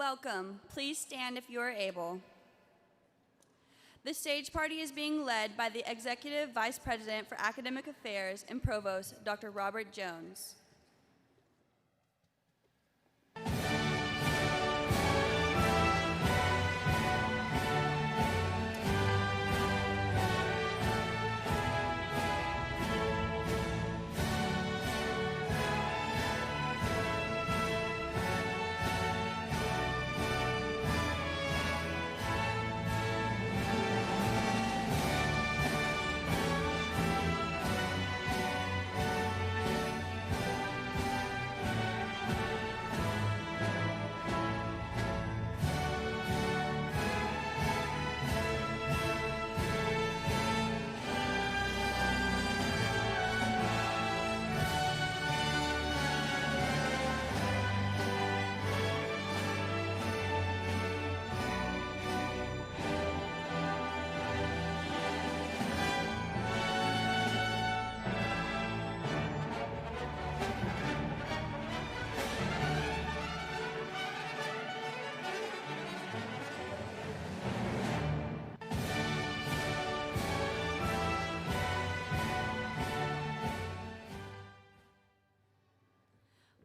Welcome. Please stand if you are able. The stage party is being led by the Executive Vice President for Academic Affairs and Provost, Dr. Robert Jones.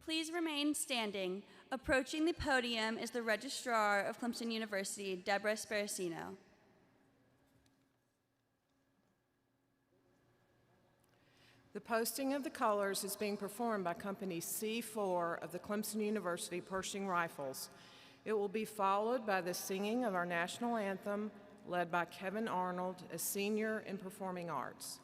Please remain standing. Approaching the podium is the Registrar of Clemson University, Deborah Sparacino. The posting of the colors is being performed by Company C4 of the Clemson University Pershing Rifles. It will be followed by the singing of our national anthem, led by Kevin Arnold, a senior in performing arts.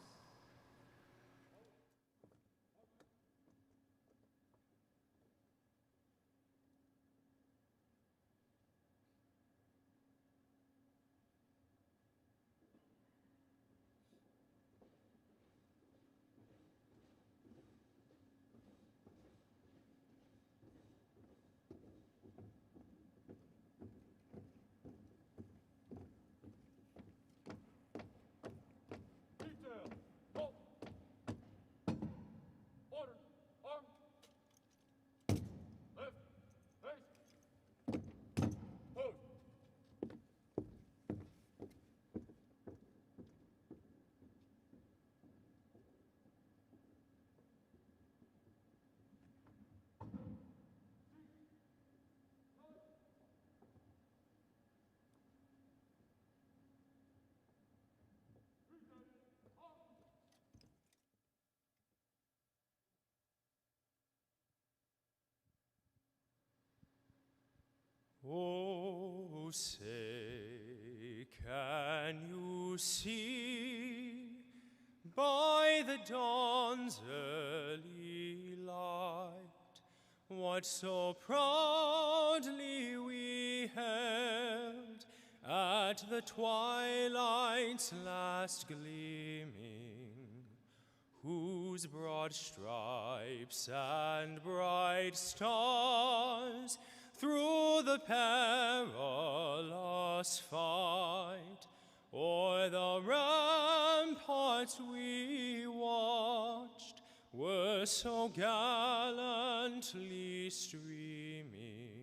Oh, say, can you see by the dawn's early light what so proudly we held at the twilight's last gleaming, whose broad stripes and bright stars through the perilous fight o'er the ramparts we watched were so gallantly streaming,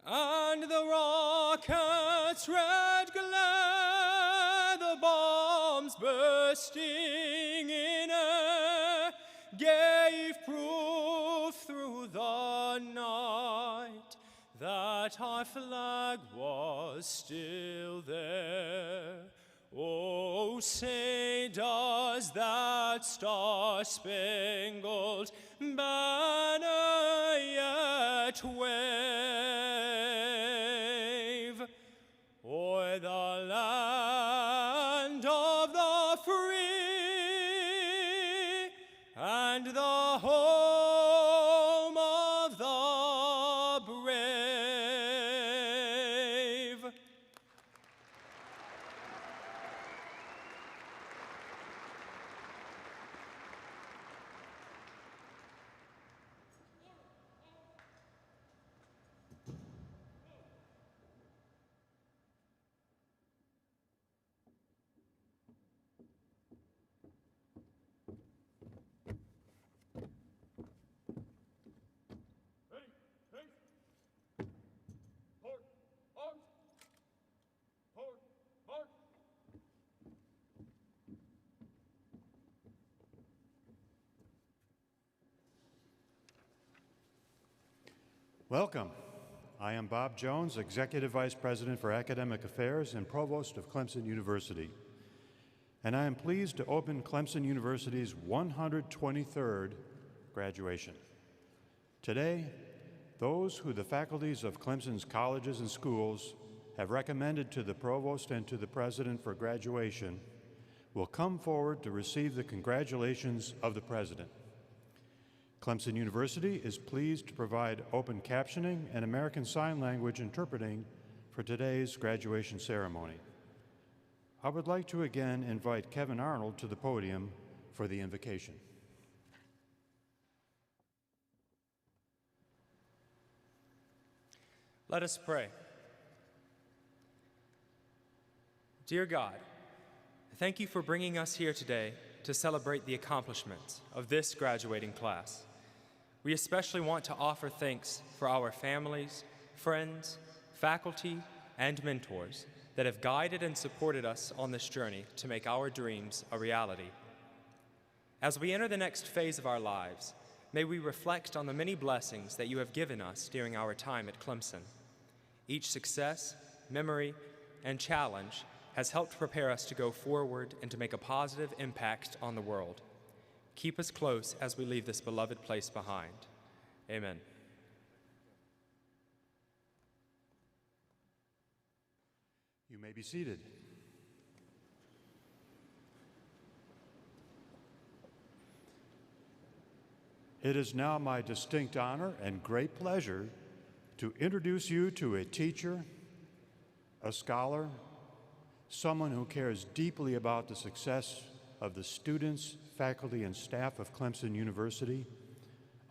and the rocket's red glare, the bombs bursting in air, gave proof through the night that our flag was still there. Oh, say, does that star-spangled banner yet wave o'er the land of the free and the home of the brave? Welcome. I am Bob Jones, Executive Vice President for Academic Affairs and Provost of Clemson University. And I am pleased to open Clemson University's 123rd graduation. Today, those who the faculties of Clemson's colleges and schools have recommended to the Provost and to the President for graduation will come forward to receive the congratulations of the President. Clemson University is pleased to provide open captioning and American Sign Language interpreting for today's graduation ceremony. I would like to again invite Kevin Arnold to the podium for the invocation. Let us pray. Dear God, thank you for bringing us here today to celebrate the accomplishments of this graduating class. We especially want to offer thanks for our families, friends, faculty, and mentors that have guided and supported us on this journey to make our dreams a reality. As we enter the next phase of our lives, may we reflect on the many blessings that you have given us during our time at Clemson. Each success, memory, and challenge has helped prepare us to go forward and to make a positive impact on the world. Keep us close as we leave this beloved place behind. Amen. You may be seated. It is now my distinct honor and great pleasure to introduce you to a teacher, a scholar, someone who cares deeply about the success of the students, faculty, and staff of Clemson University,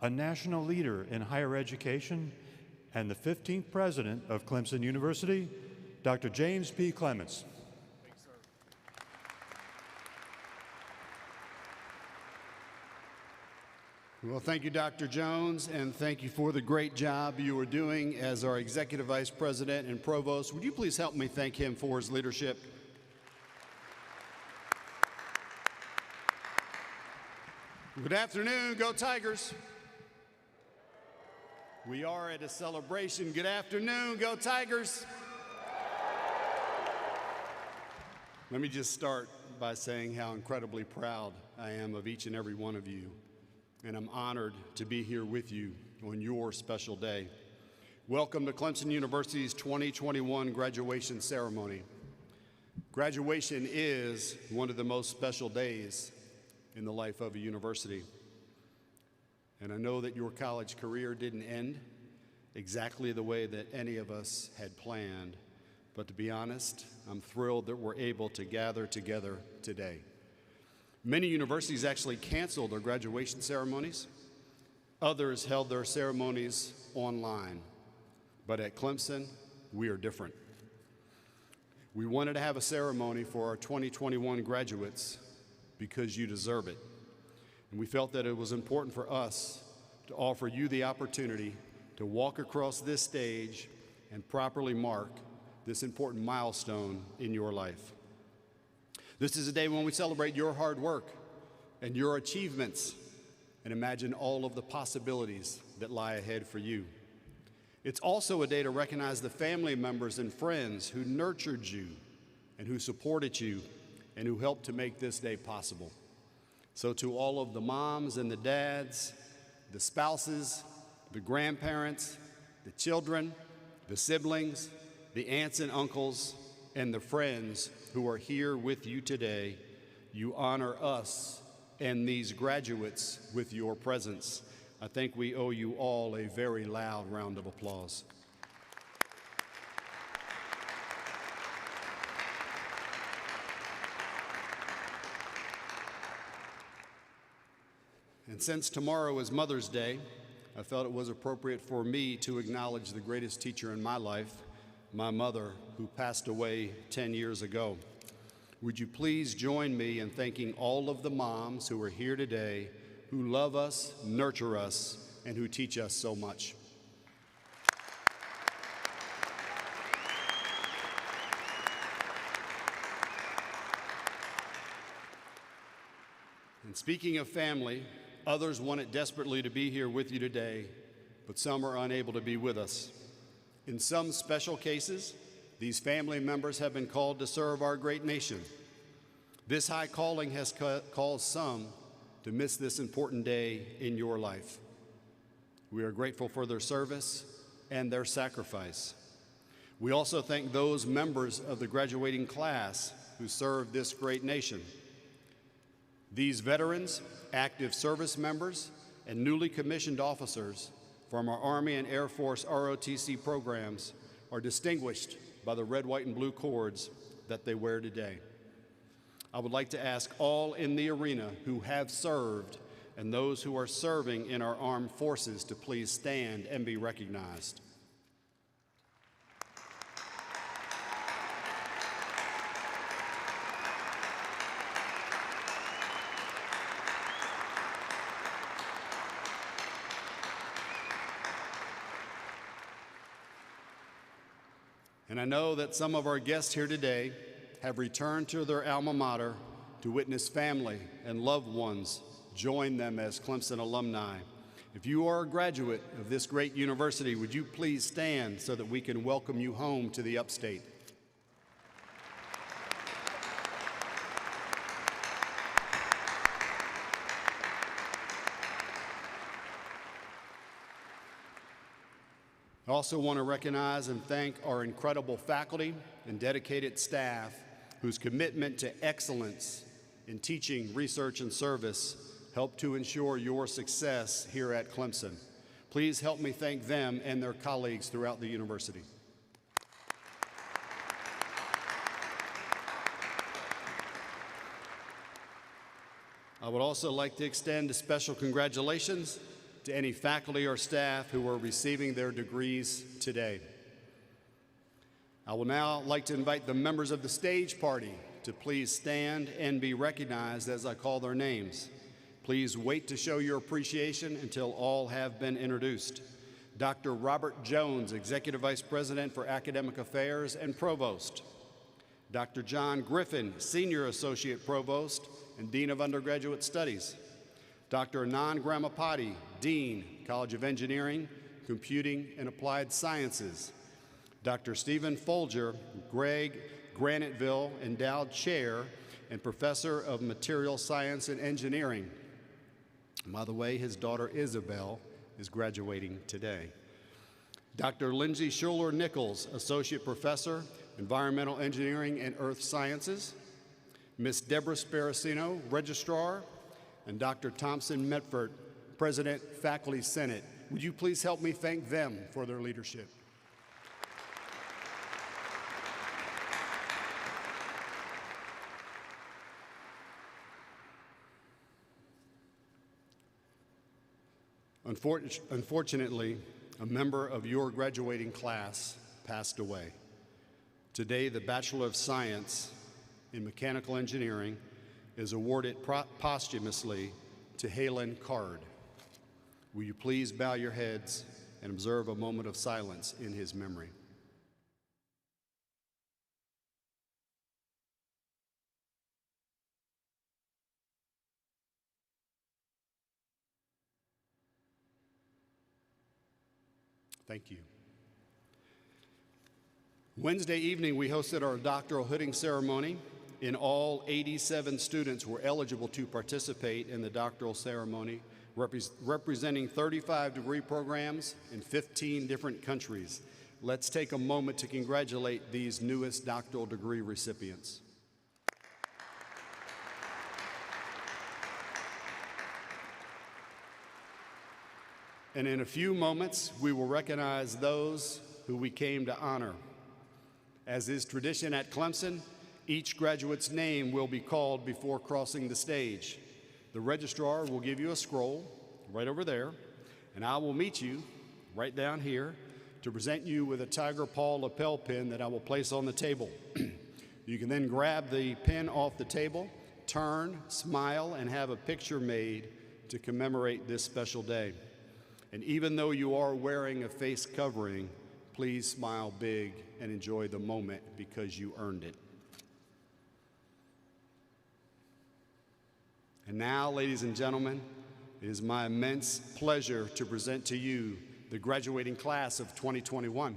a national leader in higher education, and the 15th president of Clemson University, Dr. James P. Clements. Well, thank you, Dr. Jones, and thank you for the great job you are doing as our Executive Vice President and Provost. Would you please help me thank him for his leadership? Good afternoon, go Tigers. We are at a celebration. Good afternoon, go Tigers. Let me just start by saying how incredibly proud I am of each and every one of you, and I'm honored to be here with you on your special day. Welcome to Clemson University's 2021 graduation ceremony. Graduation is one of the most special days in the life of a university. And I know that your college career didn't end exactly the way that any of us had planned. But to be honest, I'm thrilled that we're able to gather together today. Many universities actually canceled their graduation ceremonies. Others held their ceremonies online. But at Clemson, we are different. We wanted to have a ceremony for our 2021 graduates because you deserve it. And we felt that it was important for us to offer you the opportunity to walk across this stage and properly mark this important milestone in your life. This is a day when we celebrate your hard work and your achievements and imagine all of the possibilities that lie ahead for you. It's also a day to recognize the family members and friends who nurtured you and who supported you and who helped to make this day possible. So to all of the moms and the dads, the spouses, the grandparents, the children, the siblings, the aunts and uncles, and the friends who are here with you today, you honor us and these graduates with your presence. I think we owe you all a very loud round of applause. And since tomorrow is Mother's Day, I felt it was appropriate for me to acknowledge the greatest teacher in my life, my mother, who passed away 10 years ago. Would you please join me in thanking all of the moms who are here today, who love us, nurture us, and who teach us so much. And speaking of family, others wanted desperately to be here with you today, but some are unable to be with us. In some special cases, these family members have been called to serve our great nation. This high calling has caused some to miss this important day in your life. We are grateful for their service and their sacrifice. We also thank those members of the graduating class who serve this great nation. These veterans, active service members, and newly commissioned officers from our Army and Air Force ROTC programs are distinguished by the red, white, and blue cords that they wear today. I would like to ask all in the arena who have served and those who are serving in our armed forces to please stand and be recognized. And I know that some of our guests here today have returned to their alma mater to witness family and loved ones join them as Clemson alumni. If you are a graduate of this great university, would you please stand so that we can welcome you home to the upstate? I also want to recognize and thank our incredible faculty and dedicated staff whose commitment to excellence in teaching, research, and service help to ensure your success here at Clemson. Please help me thank them and their colleagues throughout the university. I would also like to extend a special congratulations to any faculty or staff who are receiving their degrees today. I will now like to invite the members of the stage party to please stand and be recognized as I call their names. Please wait to show your appreciation until all have been introduced. Dr. Robert Jones, Executive Vice President for Academic Affairs and Provost. Dr. John Griffin, Senior Associate Provost and Dean of Undergraduate Studies. Dr. Anand Gramapati, Dean, College of Engineering, Computing, and Applied Sciences. Dr. Stephen Folger, Greg Graniteville Endowed Chair and Professor of Material Science and Engineering. By the way, his daughter Isabel is graduating today. Dr. Lindsay Schuler-Nichols, Associate Professor, Environmental Engineering and Earth Sciences. Ms. Deborah Sparacino, Registrar, and Dr. Thompson Metford, President, Faculty Senate. Would you please help me thank them for their leadership? Unfortunately, a member of your graduating class passed away. Today, the Bachelor of Science in Mechanical Engineering is awarded posthumously to Halen Card. Will you please bow your heads and observe a moment of silence in his memory? Thank you. Wednesday evening, we hosted our doctoral hooding ceremony. In all, 87 students were eligible to participate in the doctoral ceremony, representing 35 degree programs in 15 different countries. Let's take a moment to congratulate these newest doctoral degree recipients. And in a few moments, we will recognize those who we came to honor. As is tradition at Clemson, each graduate's name will be called before crossing the stage. The registrar will give you a scroll right over there, and I will meet you right down here to present you with a Tiger Paw lapel pin that I will place on the table. You can then grab the pin off the table, turn, smile, and have a picture made to commemorate this special day. And even though you are wearing a face covering, please smile big and enjoy the moment because you earned it. And now, ladies and gentlemen, it is my immense pleasure to present to you the graduating class of 2021.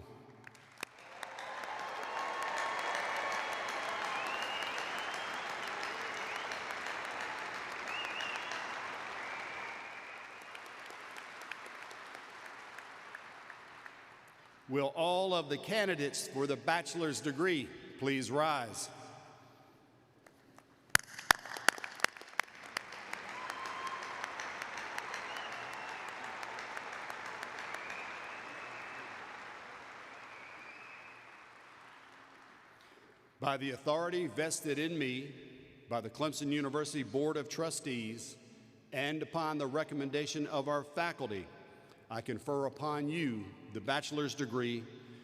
Will all of the candidates for the bachelor's degree please rise? By the authority vested in me by the Clemson University Board of Trustees and upon the recommendation of our faculty, I confer upon you the bachelor's degree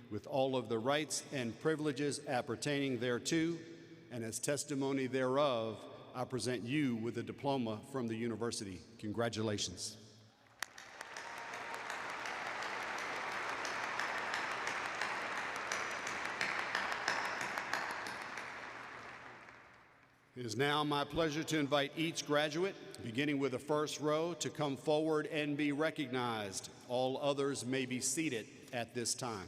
with all of the rights and privileges appertaining thereto, and as testimony thereof, I present you with a diploma from the university. Congratulations. It is now my pleasure to invite each graduate, beginning with the first row, to come forward and be recognized. All others may be seated at this time.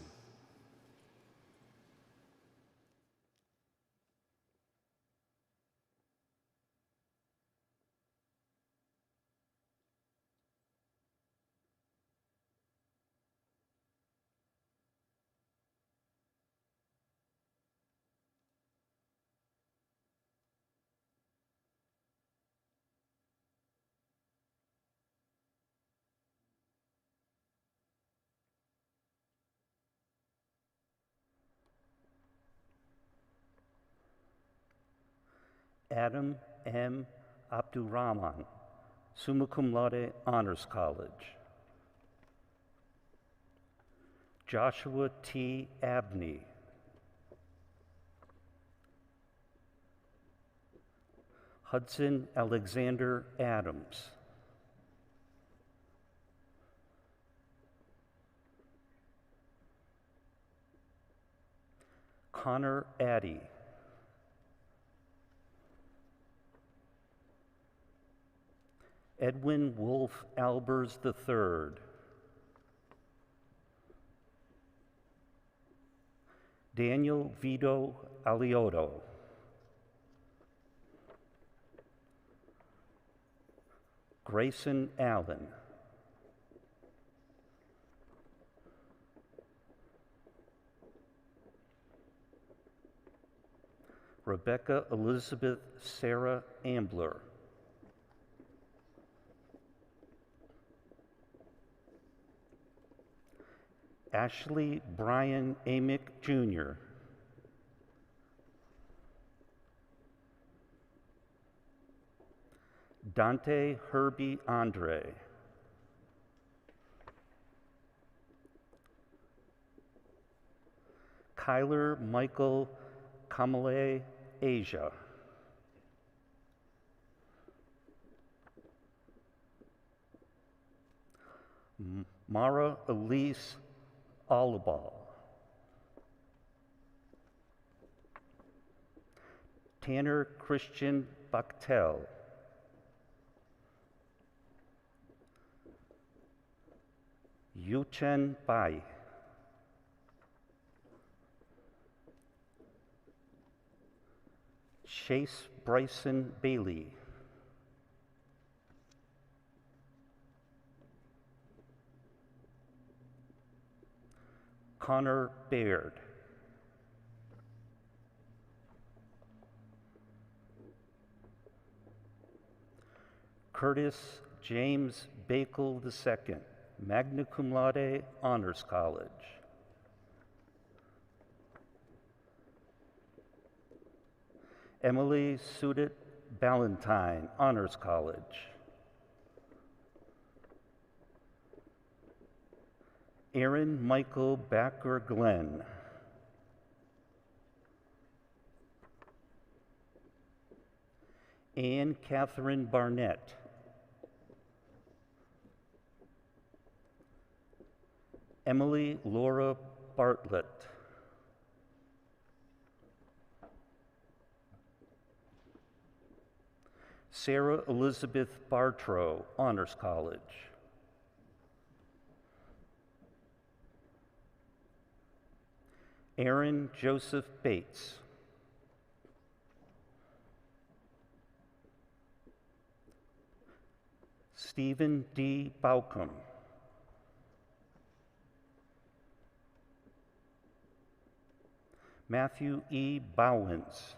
Adam M. Abdurrahman, summa cum laude, Honors College. Joshua T. Abney. Hudson Alexander Adams. Connor Addy. Edwin Wolf Albers III. Daniel Vito Alioto. Grayson Allen. Rebecca Elizabeth Sarah Ambler. Ashley Brian Amick Jr. Dante Herbie Andre. Kyler Michael Kamale Asia. Mara Elise Alabal. Tanner Christian Bachtel. Yuchen Bai. Chase Bryson Bailey. Connor Baird. Curtis James Bakel II, magna cum laude, Honors College. Emily Sudit Ballantyne, Honors College. Aaron Michael Backer Glenn. Anne Catherine Barnett. Emily Laura Bartlett. Sarah Elizabeth Bartrow, Honors College. Aaron Joseph Bates. Stephen D. Baucom. Matthew E. Bowens.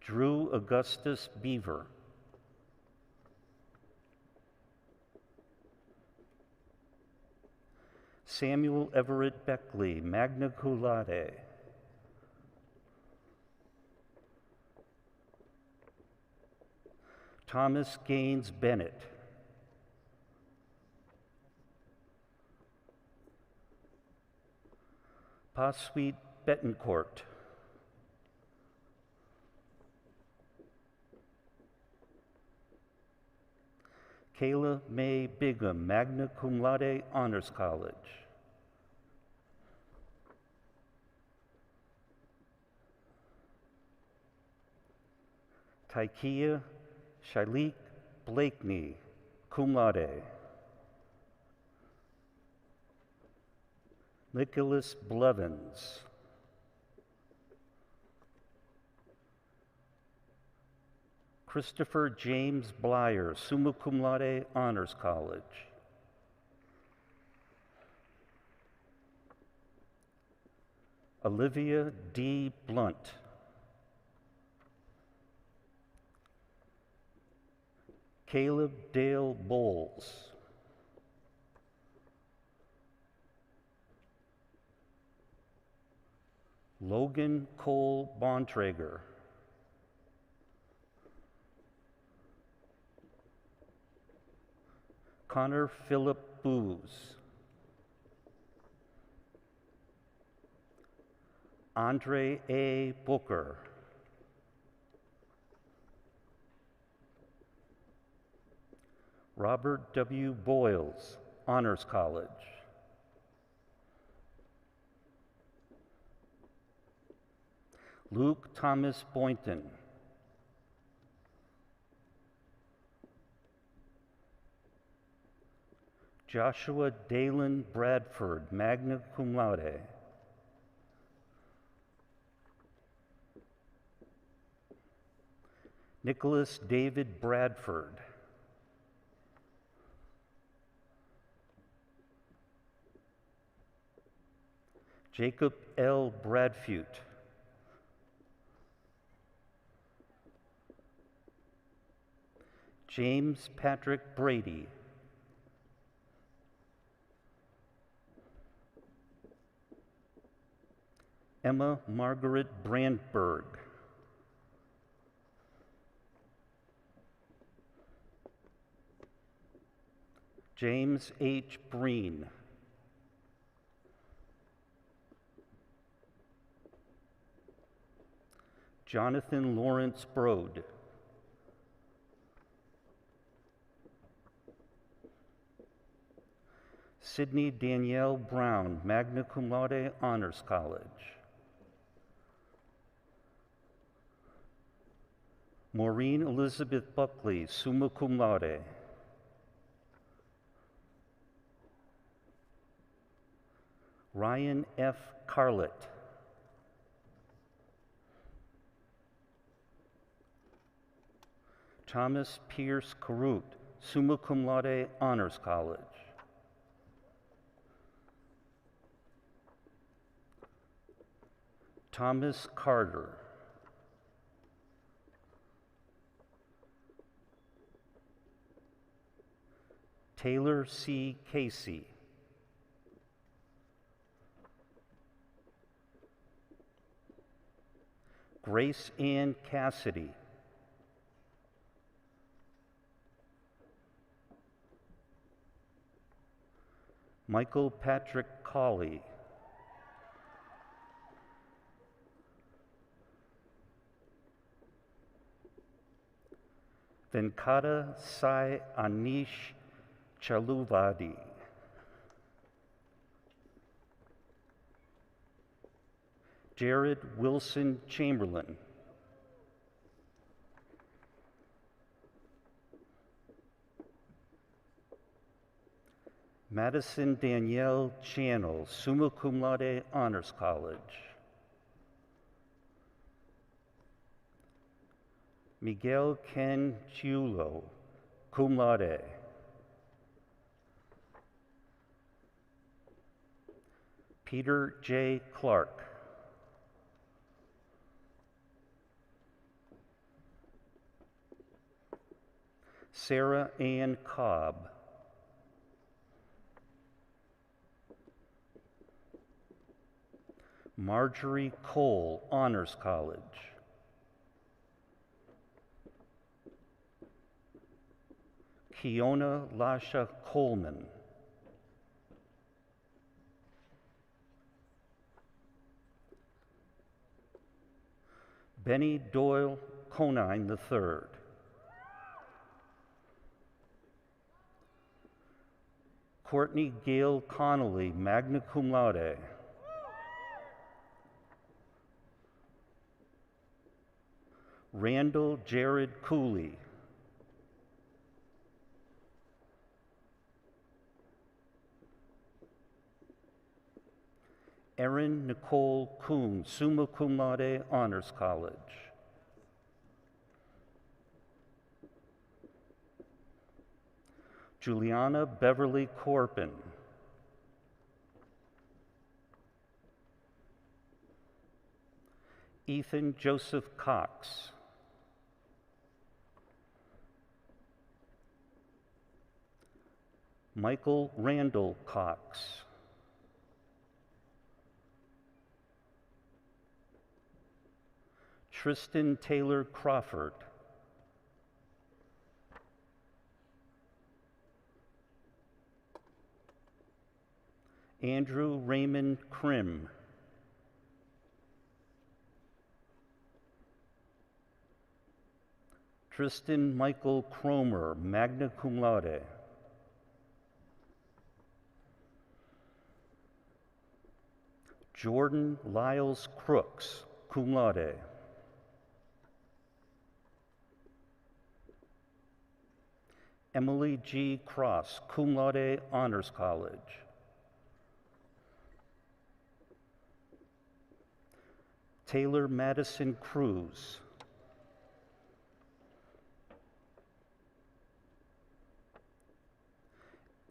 Drew Augustus Beaver. Samuel Everett Beckley, magna cum laude. Thomas Gaines Bennett. Pasweet Betancourt. Kayla Mae Bigham, magna cum laude, Honors College. Taikia Shailik Blakeney, cum laude. Nicholas Blevins. Christopher James Blyer, summa cum laude, Honors College. Olivia D. Blunt. Caleb Dale Bowles. Logan Cole Bontrager. Connor Philip Booz. Andre A. Booker. Robert W. Boyles, Honors College. Luke Thomas Boynton. Joshua Dalen Bradford, magna cum laude. Nicholas David Bradford. Jacob L. Bradfute. James Patrick Brady. Emma Margaret Brandberg. James H. Breen. Jonathan Lawrence Brode. Sydney Danielle Brown, magna cum laude, Honors College. Maureen Elizabeth Buckley, summa cum laude. Ryan F. Carlett. Thomas Pierce Carut, summa cum laude, Honors College. Thomas Carter. Taylor C. Casey. Grace Ann Cassidy. Michael Patrick Colley. Venkata Sai Anish Chaluvadi. Jared Wilson Chamberlain. Madison Danielle Channel, summa cum laude, Honors College. Miguel Ken Chiulo, cum laude. Peter J. Clark. Sarah Ann Cobb. Marjorie Cole, Honors College. Kiona Lasha Coleman. Benny Doyle Conine III. Courtney Gail Connolly, magna cum laude. Randall Jared Cooley. Erin Nicole Kuhn, summa cum laude, Honors College. Juliana Beverly Corbin. Ethan Joseph Cox. Michael Randall Cox. Tristan Taylor Crawford. Andrew Raymond Krim. Tristan Michael Cromer, magna cum laude. Jordan Lyles Crooks, cum laude. Emily G. Cross, cum laude, Honors College. Taylor Madison Cruz.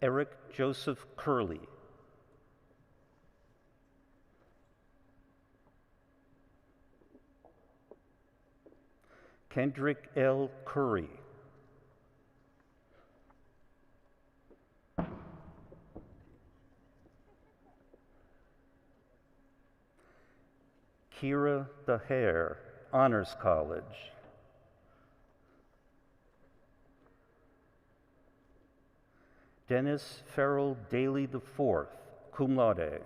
Eric Joseph Curley. Kendrick L. Curry. Kira DeHare, Honors College. Dennis Farrell Daly IV, cum laude.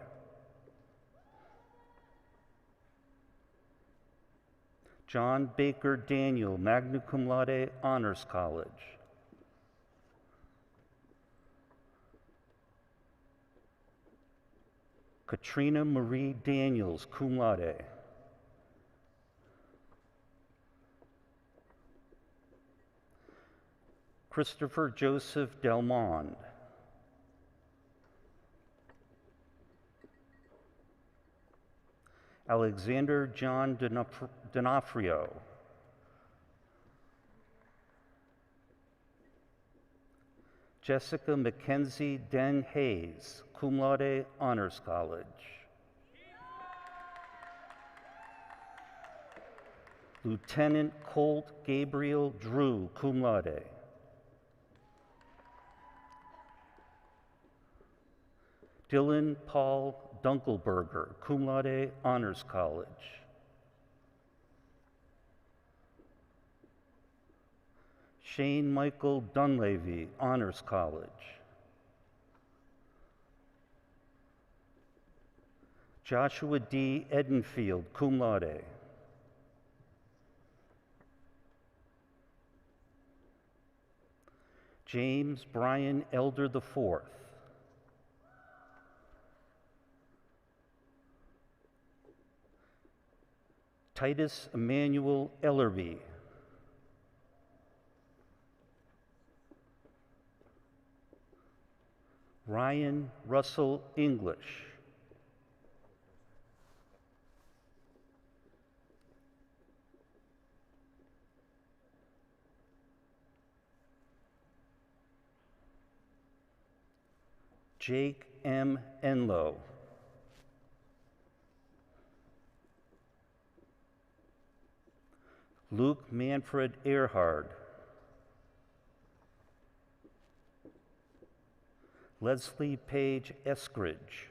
John Baker Daniel, magna cum laude, Honors College. Katrina Marie Daniels, cum laude. Christopher Joseph Delmond. Alexander John D'Onofrio. Jessica Mackenzie Den Hayes, cum laude, Honors College. Lieutenant Colt Gabriel Drew, cum laude. Dylan Paul Dunkelberger, cum laude, Honors College. Shane Michael Dunleavy, Honors College. Joshua D. Edenfield, cum laude. James Brian Elder IV. Titus Emmanuel Ellerby. Ryan Russell English. Jake M. Enlow. Luke Manfred Earhard. Leslie Page Eskridge.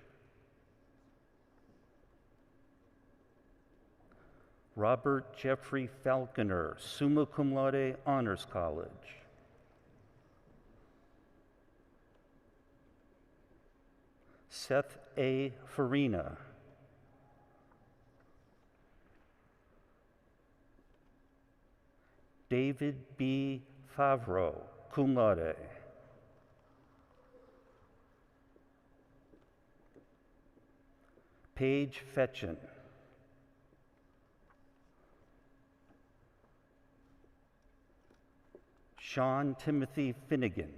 Robert Jeffrey Falconer, summa cum laude, Honors College. Seth A. Farina. David B. Favreau, cum laude. Paige Fetchin. Sean Timothy Finnegan.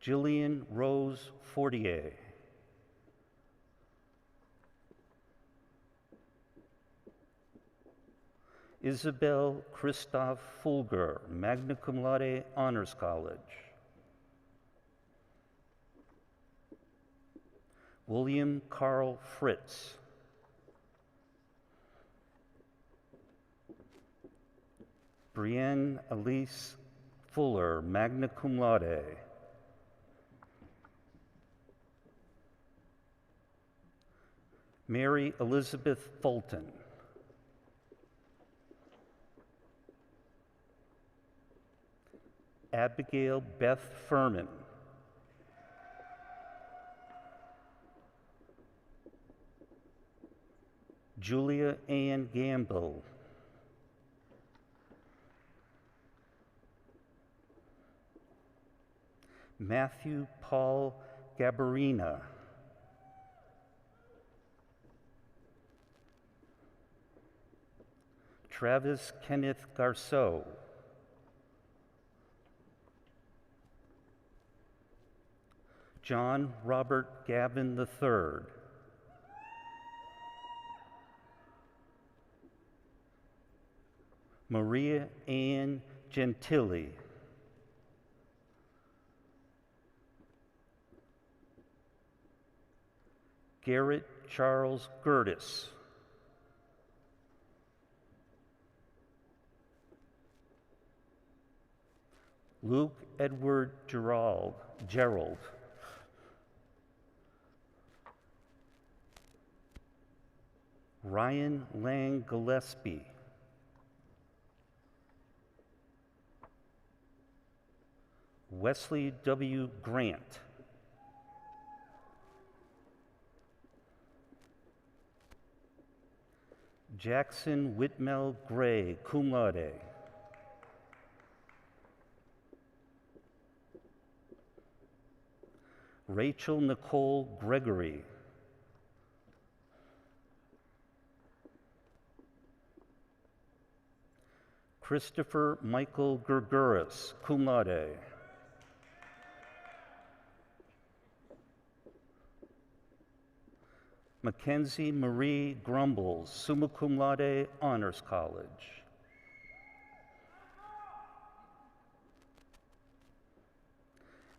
Jillian Rose Fortier. Isabel Christoph Fulger, magna cum laude, Honors College. William Carl Fritz. Brienne Elise Fuller, magna cum laude. Mary Elizabeth Fulton. Abigail Beth Furman. Julia Ann Gamble. Matthew Paul Gabarina. Travis Kenneth Garceau. John Robert Gavin III. Maria Ann Gentili. Garrett Charles Gertis. Luke Edward Gerald. Ryan Lang Gillespie. Wesley W. Grant. Jackson Whitmel Gray, cum laude. Rachel Nicole Gregory. Christopher Michael Gerguris, cum laude. Mackenzie Marie Grumbles, summa cum laude, Honors College.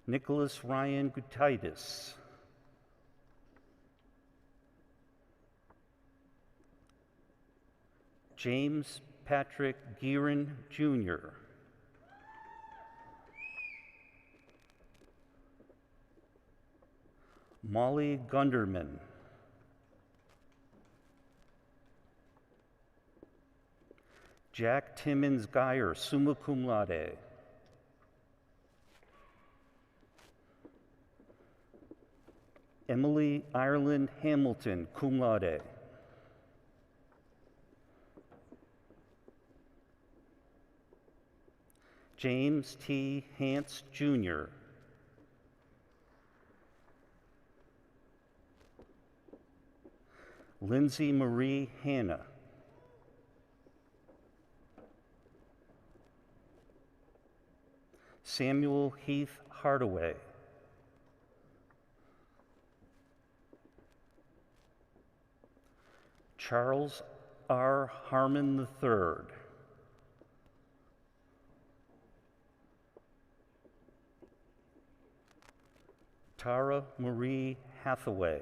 Nicholas Ryan Gutitis. James Patrick Gearin, Jr. Molly Gunderman. Jack Timmons Geyer, summa cum laude. Emily Ireland Hamilton, cum laude. James T. Hance, Jr. Lindsay Marie Hanna. Samuel Heath Hardaway. Charles R. Harmon III. Tara Marie Hathaway.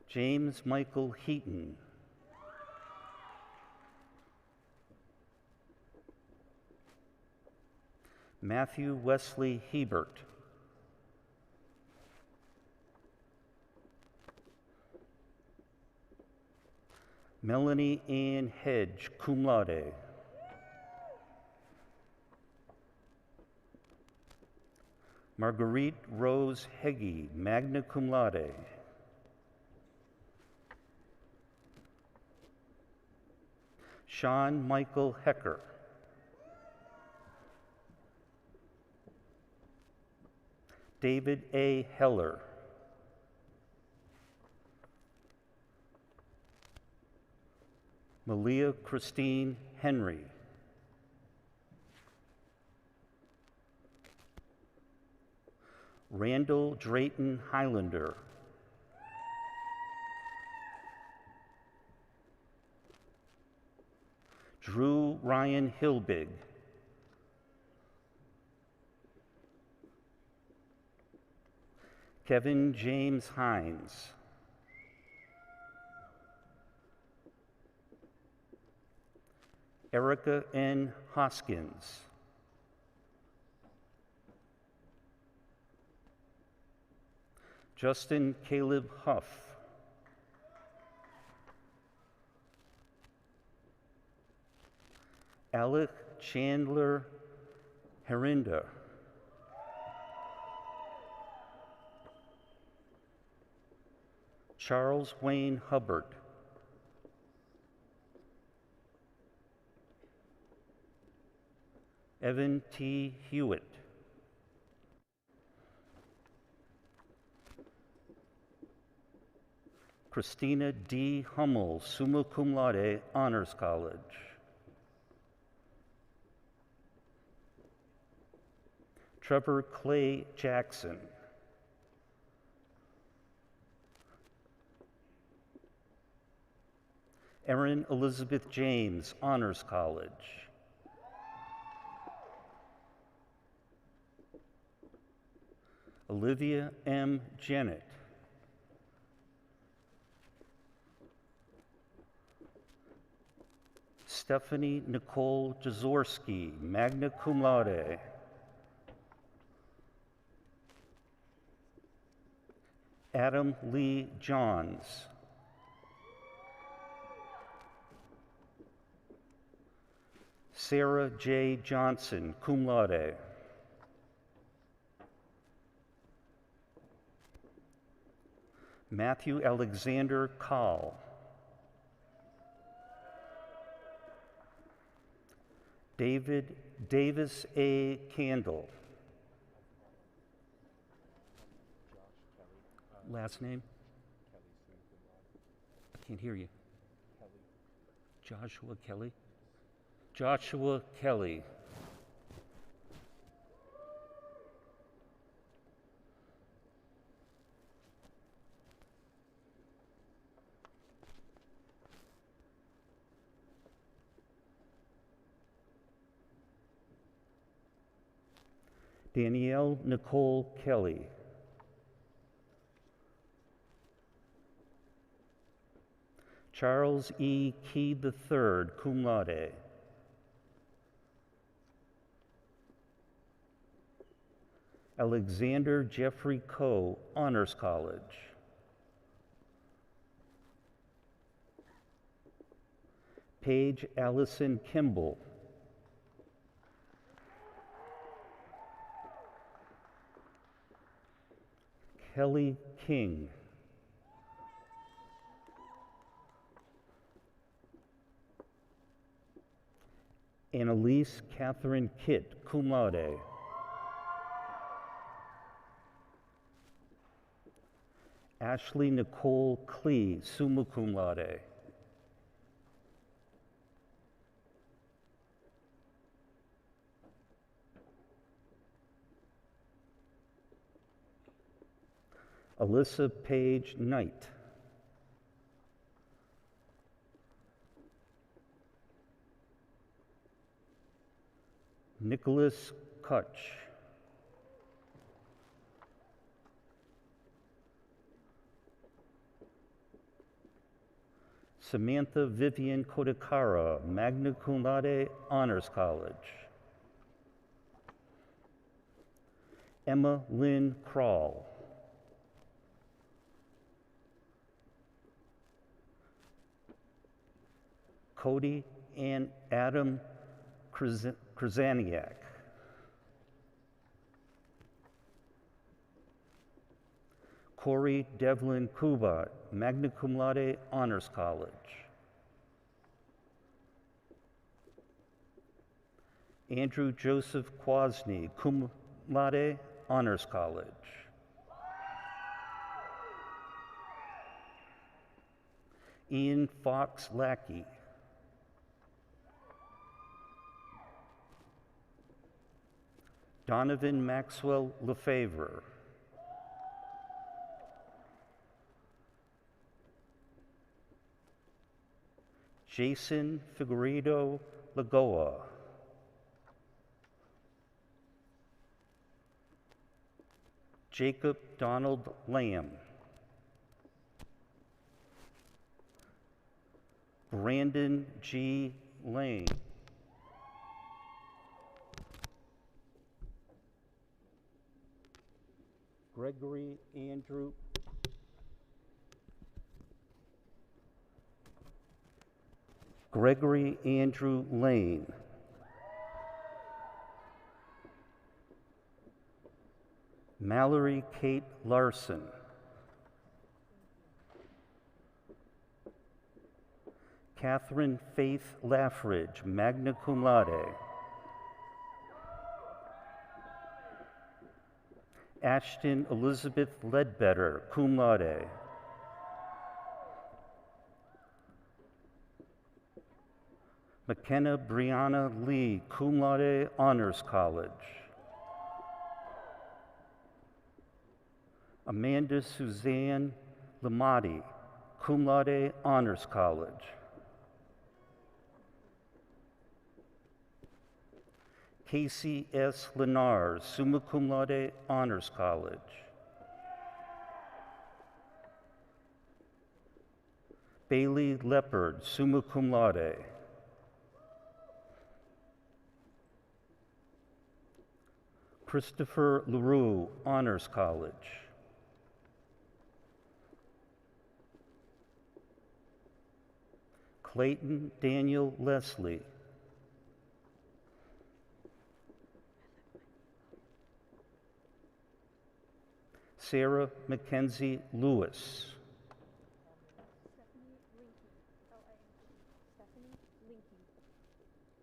James Michael Heaton. Matthew Wesley Hebert. Melanie Ann Hedge, cum laude. Marguerite Rose Heggie, magna cum laude. Sean Michael Hecker. David A. Heller. Malia Christine Henry. Randall Drayton Highlander. Drew Ryan Hilbig. Kevin James Hines. Erica N. Hoskins. Justin Caleb Huff. Alec Chandler Herinda. Charles Wayne Hubbard. Evan T. Hewitt. Christina D. Hummel, summa cum laude, Honors College. Trevor Clay Jackson. Erin Elizabeth James, Honors College. Olivia M. Jennett. Stephanie Nicole Jazorski, magna cum laude. Adam Lee Johns. Sarah J. Johnson, cum laude. Matthew Alexander Call. David Davis A. Candle. Last name? I can't hear you. Joshua Kelly? Joshua Kelly. Danielle Nicole Kelly. Charles E. Key III, cum laude. Alexander Jeffrey Coe, Honors College. Paige Allison Kimball. Kelly King. Annalise Catherine Kitt, cum laude. Ashley Nicole Klee, summa cum laude. Alyssa Page Knight. Nicholas Kutch. Samantha Vivian Kodakara, magna cum laude, Honors College. Emma Lynn Kroll. Cody and Adam Krasaniak. Corey Devlin Kubat, magna cum laude, Honors College. Andrew Joseph Kwasny, cum laude, Honors College. Ian Fox Lackey. Donovan Maxwell Lefevre. Jason Figueredo Lagoa. Jacob Donald Lamb. Brandon G. Lane. Gregory Andrew Lane. Mallory Kate Larson. Catherine Faith Laffridge, magna cum laude. Ashton Elizabeth Ledbetter, cum laude. McKenna Brianna Lee, cum laude, Honors College. Amanda Suzanne Lamati, cum laude, Honors College. Casey S. Lenars, summa cum laude, Honors College. Bailey Leopard, summa cum laude. Christopher LaRue, Honors College. Clayton Daniel Leslie. Sarah Mackenzie Lewis.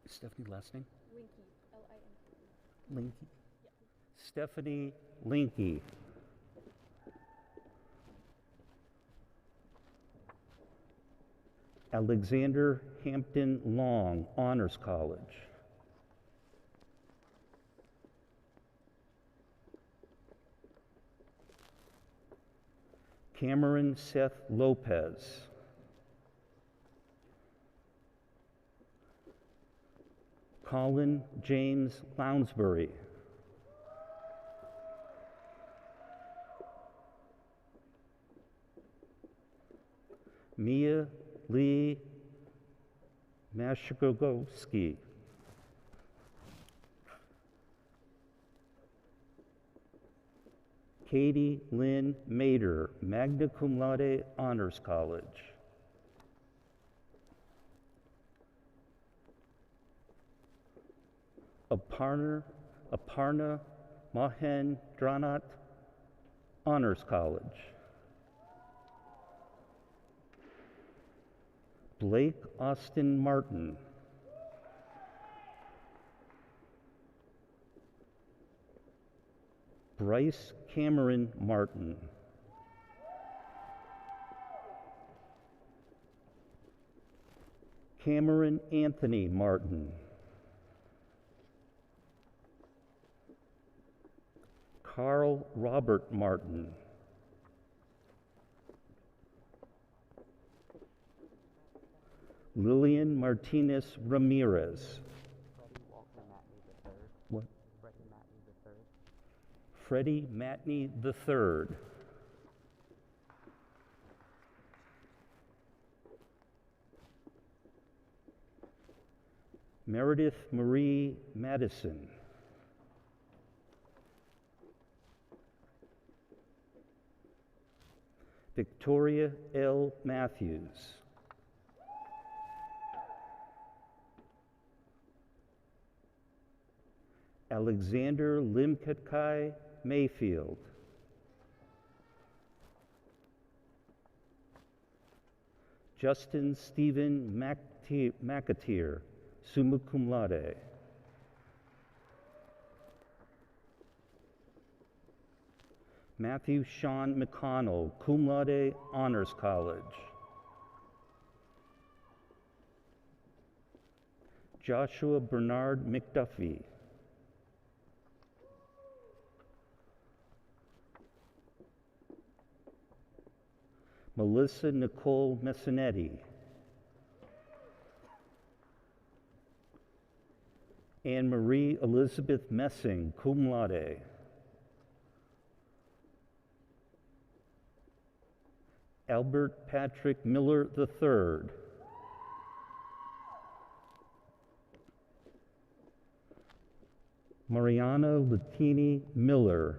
Stephanie, last name? Linky, L-I-N-K-E. Linky. Stephanie Linky. Alexander Hampton Long, Honors College. Cameron Seth Lopez. Colin James Lounsbury. Mia Lee Mashkogowski. Katie Lynn Mader, magna cum laude, Honors College. Aparna Mahendranath, Honors College. Blake Austin Martin. Bryce Cameron Martin. Cameron Anthony Martin. Carl Robert Martin. Lillian Martinez Ramirez. What? Freddie Matney III. Meredith Marie Madison. Victoria L. Matthews. Alexander Limkatkai Mayfield. Justin Stephen McAteer, summa cum laude. Matthew Sean McConnell, cum laude, Honors College. Joshua Bernard McDuffie. Melissa Nicole Messinetti. Anne Marie Elizabeth Messing, cum laude. Albert Patrick Miller III. Mariana Latini Miller.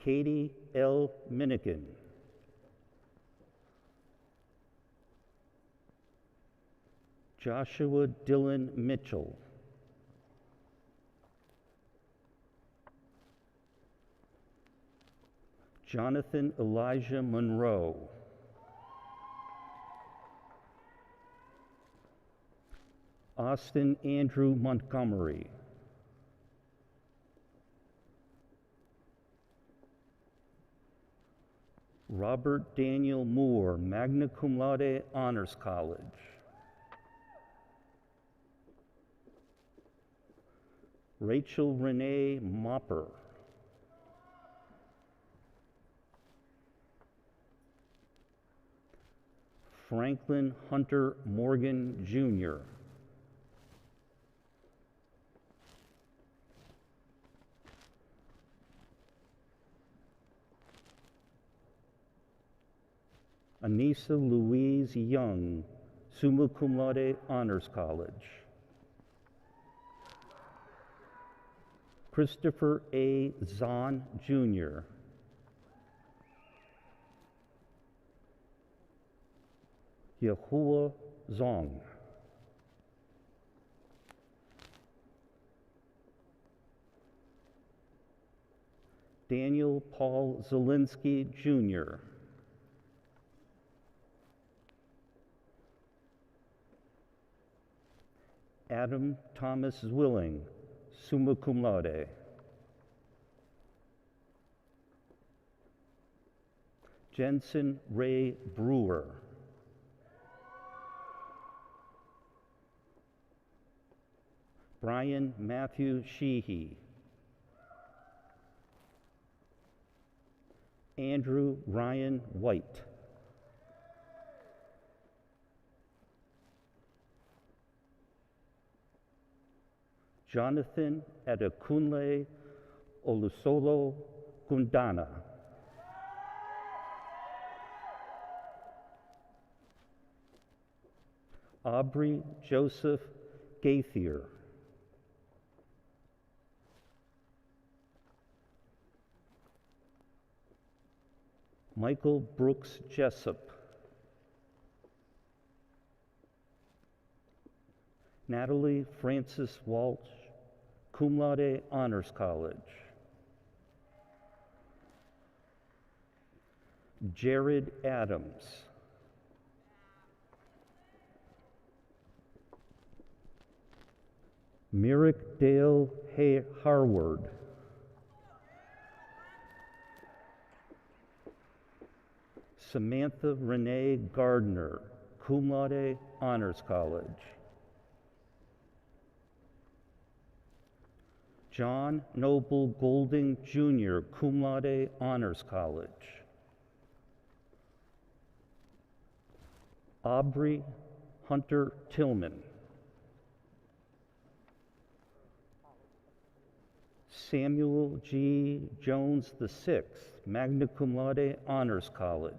Katie L. Minigan. Joshua Dylan Mitchell. Jonathan Elijah Monroe. Austin Andrew Montgomery. Robert Daniel Moore, magna cum laude, Honors College. Rachel Renee Mopper. Franklin Hunter Morgan, Jr. Anissa Louise Young, summa cum laude, Honors College. Christopher A. Zahn, Jr. Yahua Zong. Daniel Paul Zielinski, Jr. Adam Thomas Zwilling, summa cum laude. Jensen Ray Brewer. Brian Matthew Sheehy. Andrew Ryan White. Jonathan Adekunle Olusolo Gundana. Aubrey Joseph Gaithier. Michael Brooks Jessup. Natalie Francis Walsh, cum laude, Honors College. Jared Adams. Merrick Dale Harward. Samantha Renee Gardner, cum laude, Honors College. John Noble Golding, Jr., cum laude, Honors College. Aubrey Hunter Tillman. Samuel G. Jones VI, magna cum laude, Honors College.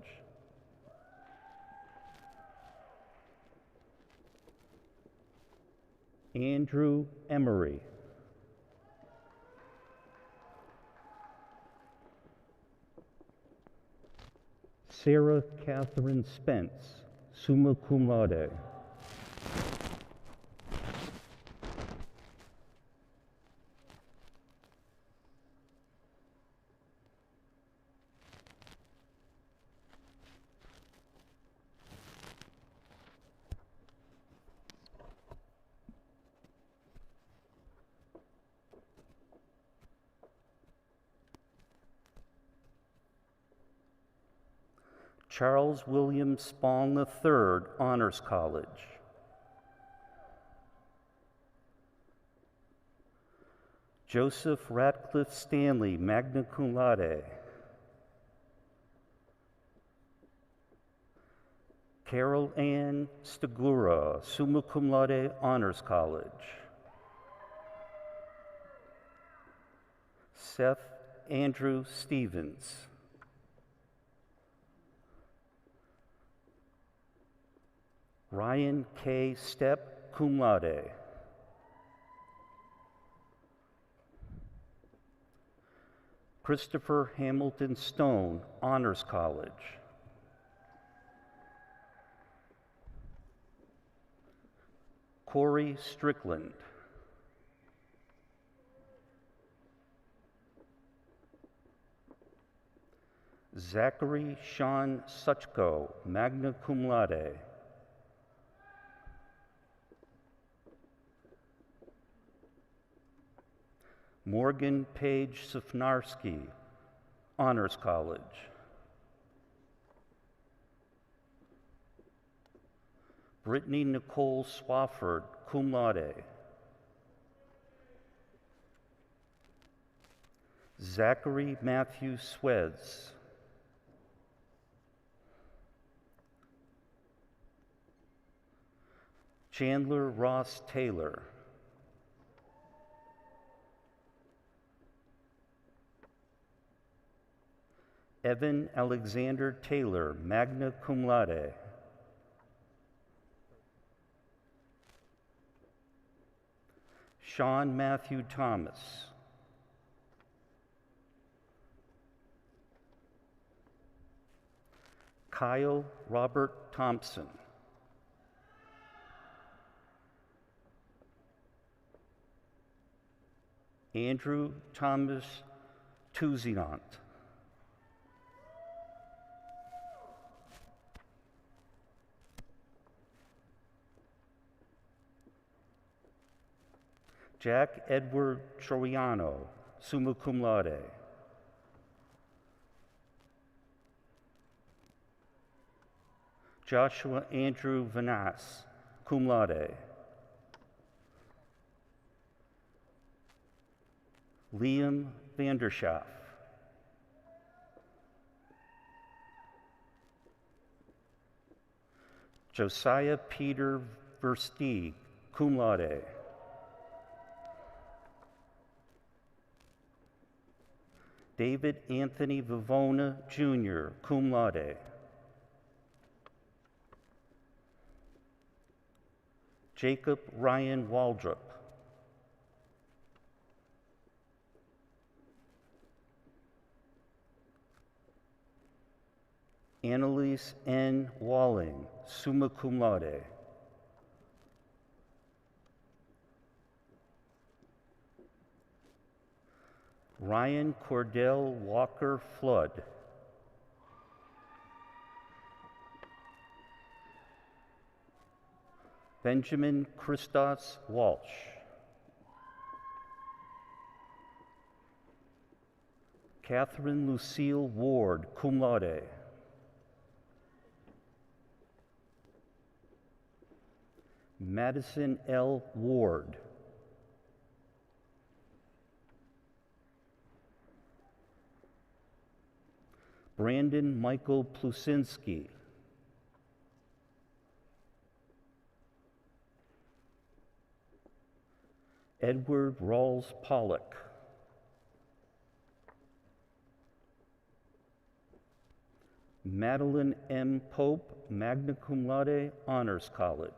Andrew Emery. Sarah Catherine Spence, summa cum laude. Charles William Spong III, Honors College. Joseph Ratcliffe Stanley, magna cum laude. Carol Ann Stigura, summa cum laude, Honors College. Seth Andrew Stevens. Ryan K. Stepp, cum laude. Christopher Hamilton Stone, Honors College. Corey Strickland. Zachary Sean Suchko, magna cum laude. Morgan Page Safnarski, Honors College. Brittany Nicole Swafford, cum laude. Zachary Matthew Sweds. Chandler Ross Taylor. Evan Alexander Taylor, magna cum laude. Sean Matthew Thomas. Kyle Robert Thompson. Andrew Thomas Touzinant. Jack Edward Troiano, summa cum laude. Joshua Andrew Vanas, cum laude. Liam Vanderschaff. Josiah Peter Versteeg, cum laude. David Anthony Vivona, Jr., cum laude. Jacob Ryan Waldrop. Annalise N. Walling, summa cum laude. Ryan Cordell Walker Flood. Benjamin Christos Walsh. Catherine Lucille Ward, cum laude. Madison L. Ward. Brandon Michael Plusinski. Edward Rawls Pollock. Madeline M. Pope, magna cum laude, Honors College.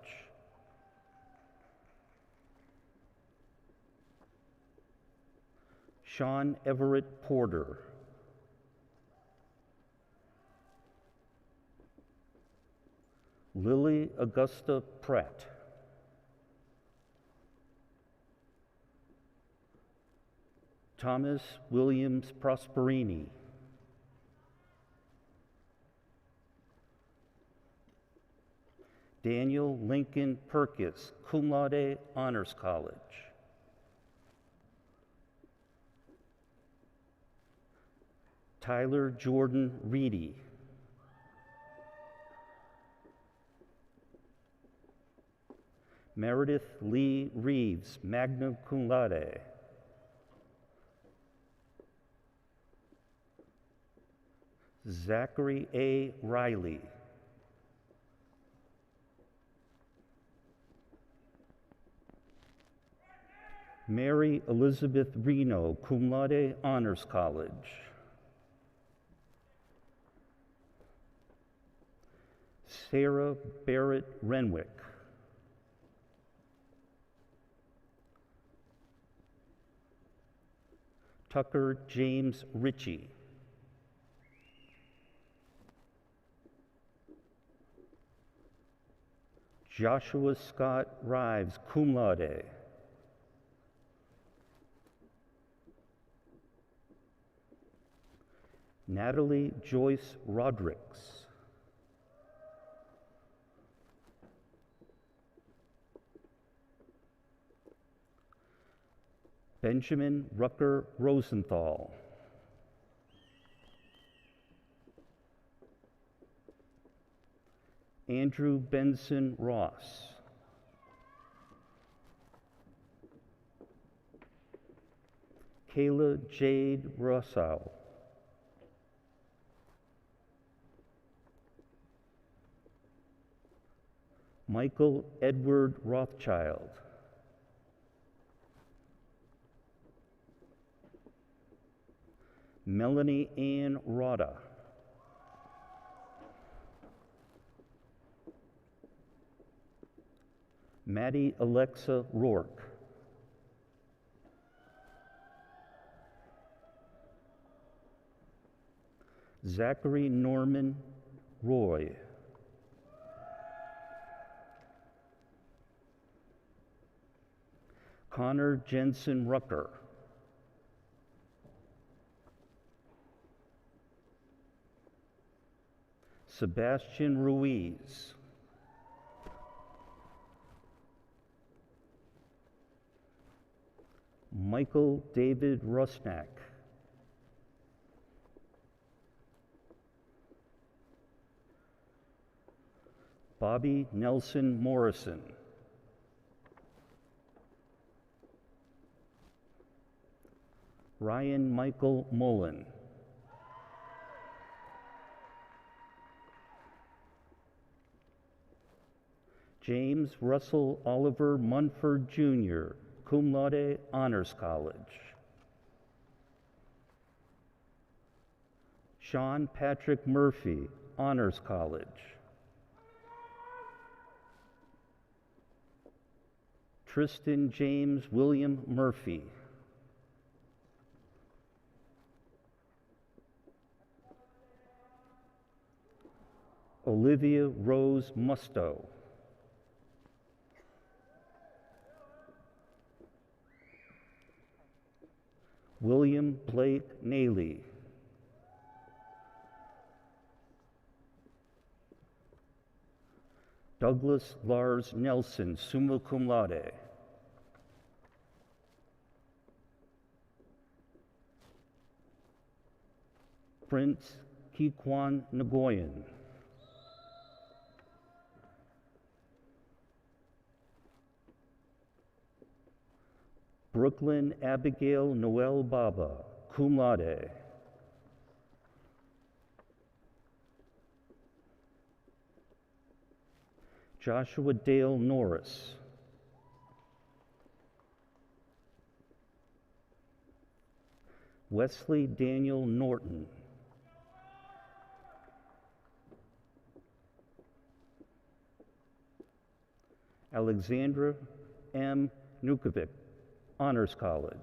Sean Everett Porter. Lily Augusta Pratt. Thomas Williams Prosperini. Daniel Lincoln Perkis, cum laude, Honors College. Tyler Jordan Reedy. Meredith Lee Reeves, magna cum laude. Zachary A. Riley. Mary Elizabeth Reno, cum laude, Honors College. Sarah Barrett Renwick. Tucker James Ritchie. Joshua Scott Rives, cum laude. Natalie Joyce Rodericks. Benjamin Rucker Rosenthal. Andrew Benson Ross. Kayla Jade Rossow. Michael Edward Rothschild. Melanie Ann Rotta. Maddie Alexa Rourke. Zachary Norman Roy. Connor Jensen Rucker. Sebastian Ruiz. Michael David Rusnak. Bobby Nelson Morrison. Ryan Michael Mullen. James Russell Oliver Munford Jr., cum laude, Honors College. Sean Patrick Murphy, Honors College. Tristan James William Murphy. Olivia Rose Musto. William Blake Naley. Douglas Lars Nelson, summa cum laude. Prince Kikwan Nagoyan. Brooklyn Abigail Noel Baba, cum laude. Joshua Dale Norris, Wesley Daniel Norton, Alexandra M. Nukovic, Honors College.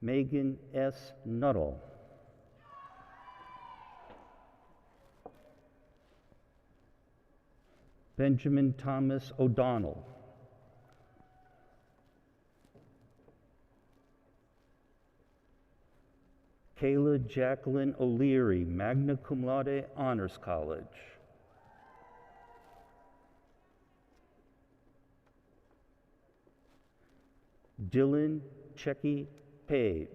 Megan S. Nuttall, Benjamin Thomas O'Donnell, Kayla Jacqueline O'Leary, magna cum laude, Honors College. Dylan Checky Page.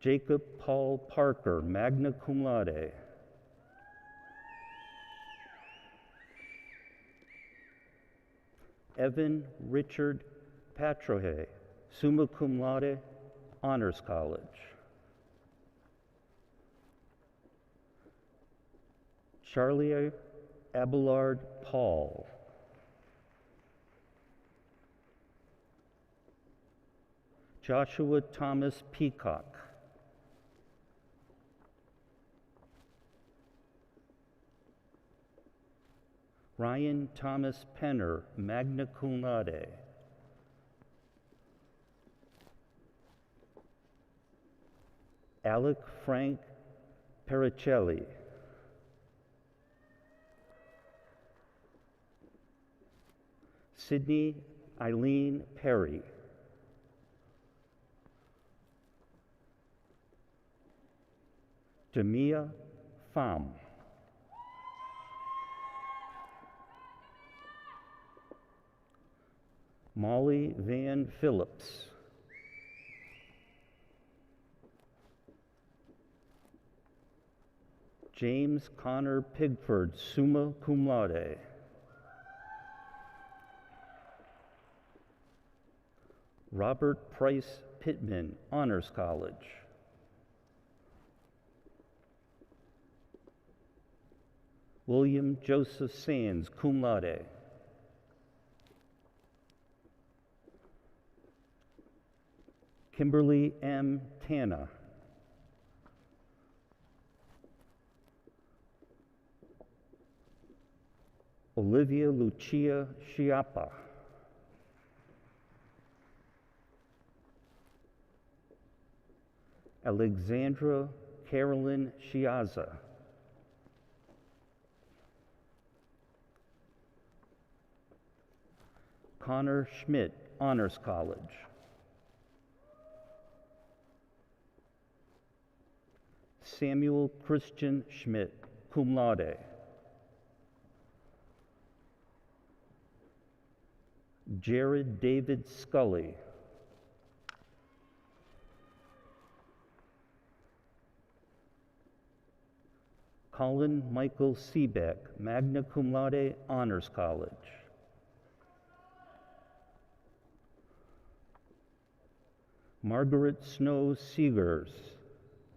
Jacob Paul Parker, magna cum laude. Evan Richard Patrohe, summa cum laude, Honors College. Charlie Abelard Paul. Joshua Thomas Peacock. Ryan Thomas Penner, magna cum laude. Alec Frank Pericelli. Sydney Eileen Perry. Demia Pham. Molly Van Phillips. James Connor Pigford, summa cum laude. Robert Price Pittman, Honors College. William Joseph Sands, cum laude. Kimberly M. Tanna. Olivia Lucia Schiappa. Alexandra Carolyn Shiaza. Connor Schmidt, Honors College. Samuel Christian Schmidt, cum laude. Jared David Scully. Colin Michael Seebeck, magna cum laude, Honors College. Margaret Snow Seegers,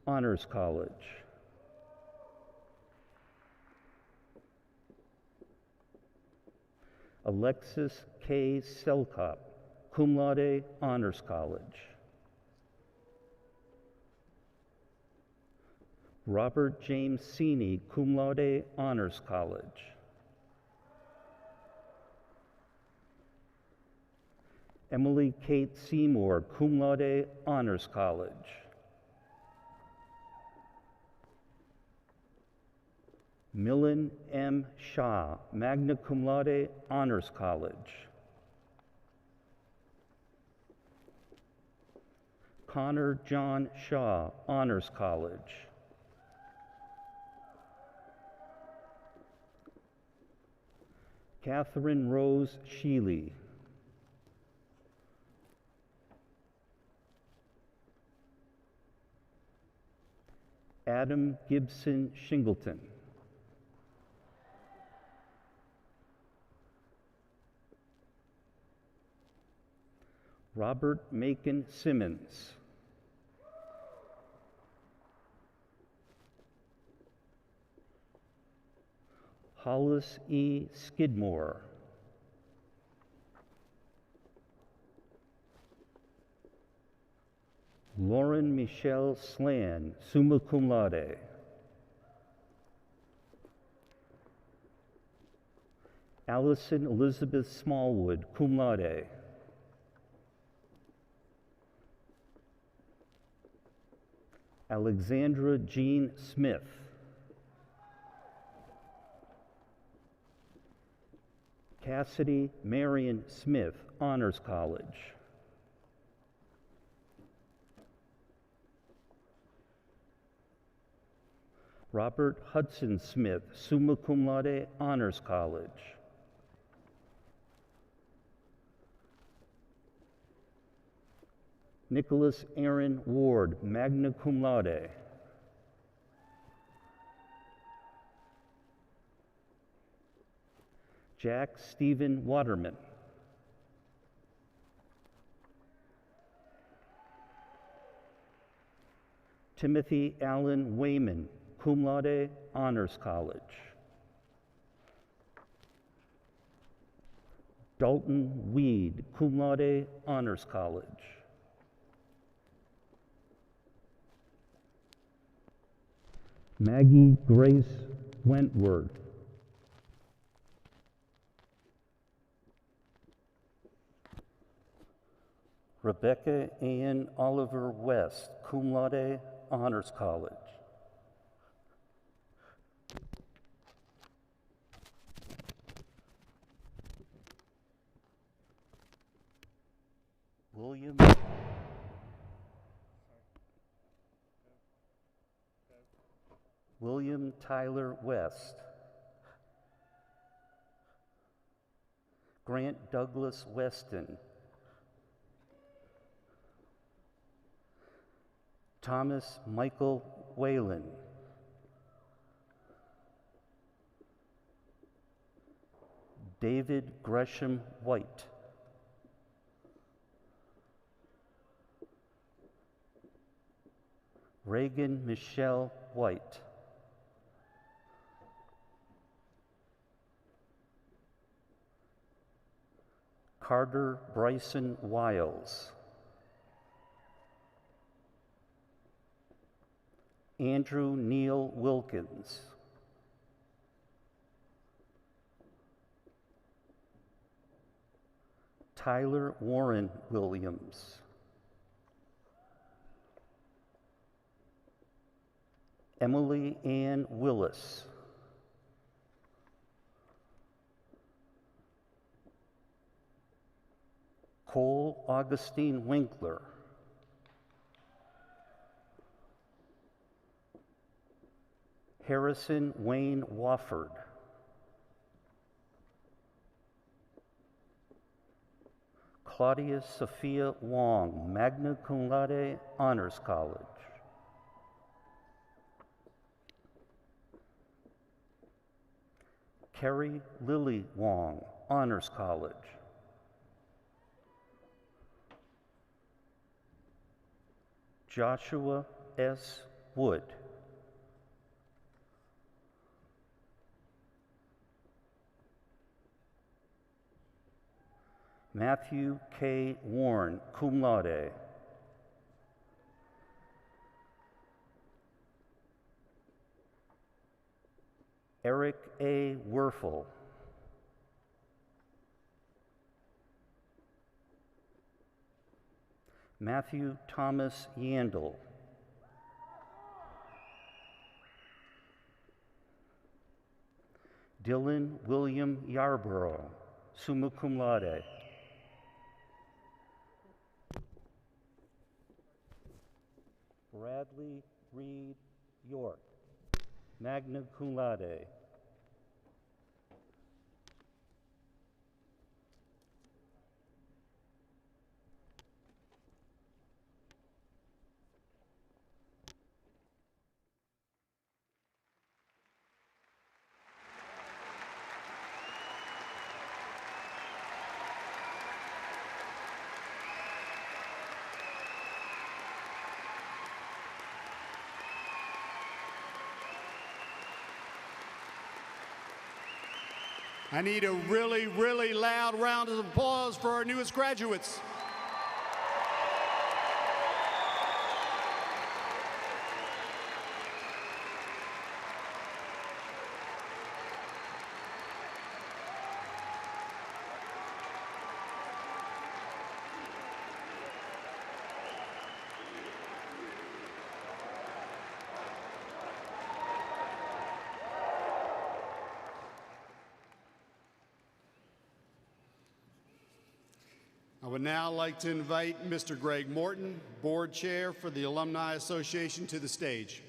Honors College. Alexis K. Selkop, cum laude, Honors College. Robert James Sini, cum laude, Honors College. Emily Kate Seymour, cum laude, Honors College. Millen M. Shah, magna cum laude, Honors College. Connor John Shaw, Honors College. Catherine Rose Sheely. Adam Gibson Shingleton. Robert Macon Simmons. Hollis E. Skidmore. Lauren Michelle Slan, summa cum laude. Allison Elizabeth Smallwood, cum laude. Alexandra Jean Smith. Cassidy Marion Smith, Honors College. Robert Hudson Smith, summa cum laude, Honors College. Nicholas Aaron Ward, magna cum laude. Jack Stephen Waterman. Timothy Allen Wayman, cum laude, Honors College. Dalton Weed, cum laude, Honors College. Maggie Grace Wentworth. Rebecca Ann Oliver West, cum laude, Honors College. William Tyler West. Grant Douglas Weston. Thomas Michael Whalen. David Gresham White. Reagan Michelle White. Carter Bryson Wiles. Andrew Neil Wilkins. Tyler Warren Williams. Emily Ann Willis. Cole Augustine Winkler. Harrison Wayne Wofford. Claudia Sophia Wong, magna cum laude, Honors College. Carrie Lily Wong, Honors College. Joshua S. Wood. Matthew K. Warren, cum laude. Eric A. Werfel. Matthew Thomas Yandel. Dylan William Yarborough, summa cum laude. Bradley Reed York, magna cum laude. I need a really, really loud round of applause for our newest graduates. I would now like to invite Mr. Greg Morton, Board Chair for the Alumni Association, to the stage.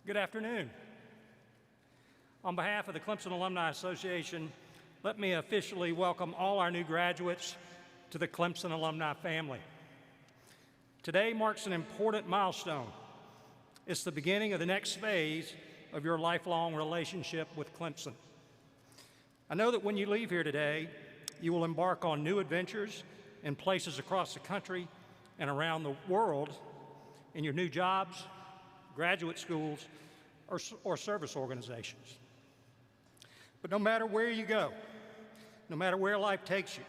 Good afternoon. On behalf of the Clemson Alumni Association, let me officially welcome all our new graduates to the Clemson alumni family. Today marks an important milestone. It's the beginning of the next phase of your lifelong relationship with Clemson. I know that when you leave here today, you will embark on new adventures in places across the country and around the world in your new jobs, graduate schools, or service organizations. But no matter where you go, no matter where life takes you,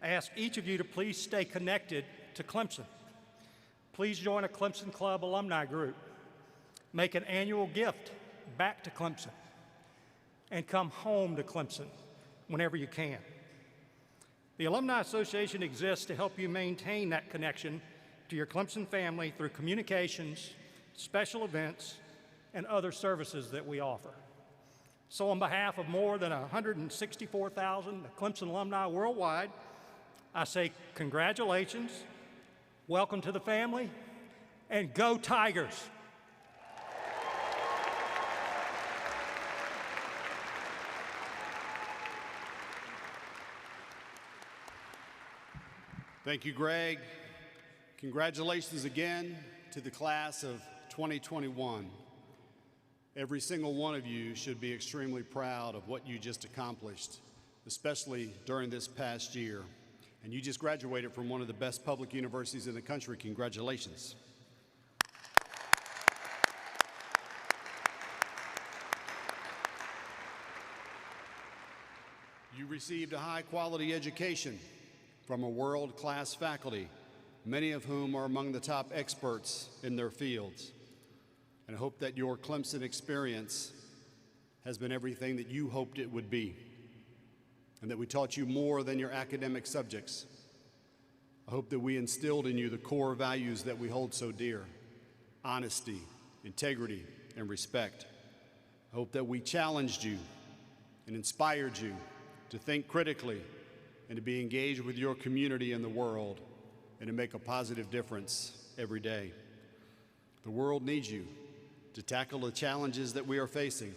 I ask each of you to please stay connected to Clemson. Please join a Clemson Club alumni group. Make an annual gift back to Clemson. And come home to Clemson whenever you can. The Alumni Association exists to help you maintain that connection to your Clemson family through communications, special events, and other services that we offer. So on behalf of more than 164,000 Clemson alumni worldwide, I say congratulations, welcome to the family, and go Tigers! Thank you, Greg. Congratulations again to the class of 2021. Every single one of you should be extremely proud of what you just accomplished, especially during this past year. And you just graduated from one of the best public universities in the country. Congratulations. You received a high-quality education from a world-class faculty, many of whom are among the top experts in their fields. And I hope that your Clemson experience has been everything that you hoped it would be, and that we taught you more than your academic subjects. I hope that we instilled in you the core values that we hold so dear: honesty, integrity, and respect. I hope that we challenged you and inspired you to think critically and to be engaged with your community and the world, and to make a positive difference every day. The world needs you to tackle the challenges that we are facing.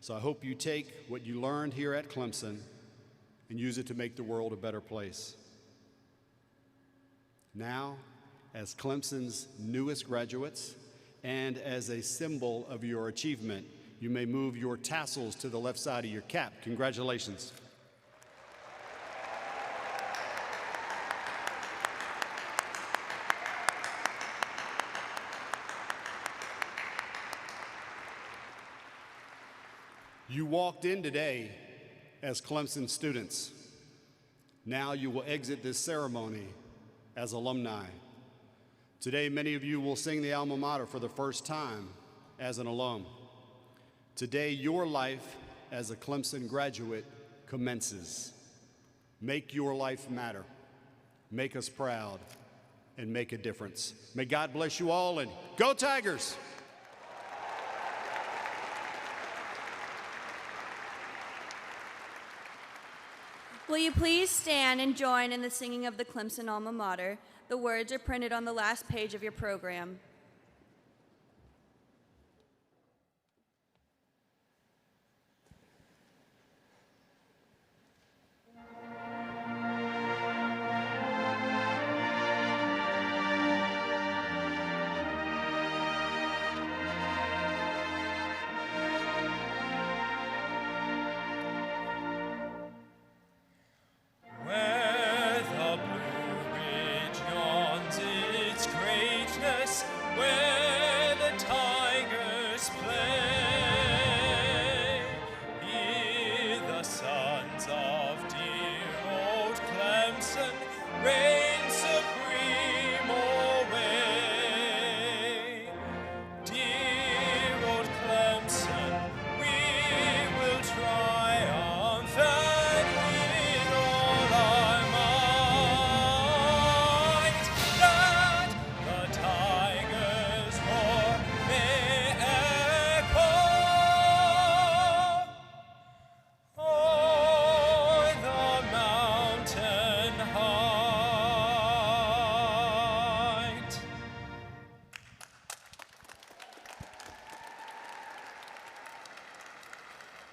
So I hope you take what you learned here at Clemson and use it to make the world a better place. Now, as Clemson's newest graduates, and as a symbol of your achievement, you may move your tassels to the left side of your cap. Congratulations. You walked in today as Clemson students. Now you will exit this ceremony as alumni. Today, many of you will sing the alma mater for the first time as an alum. Today, your life as a Clemson graduate commences. Make your life matter. Make us proud and make a difference. May God bless you all, and go Tigers! Will you please stand and join in the singing of the Clemson alma mater? The words are printed on the last page of your program. Whether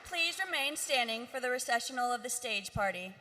please remain standing for the recessional of the stage party.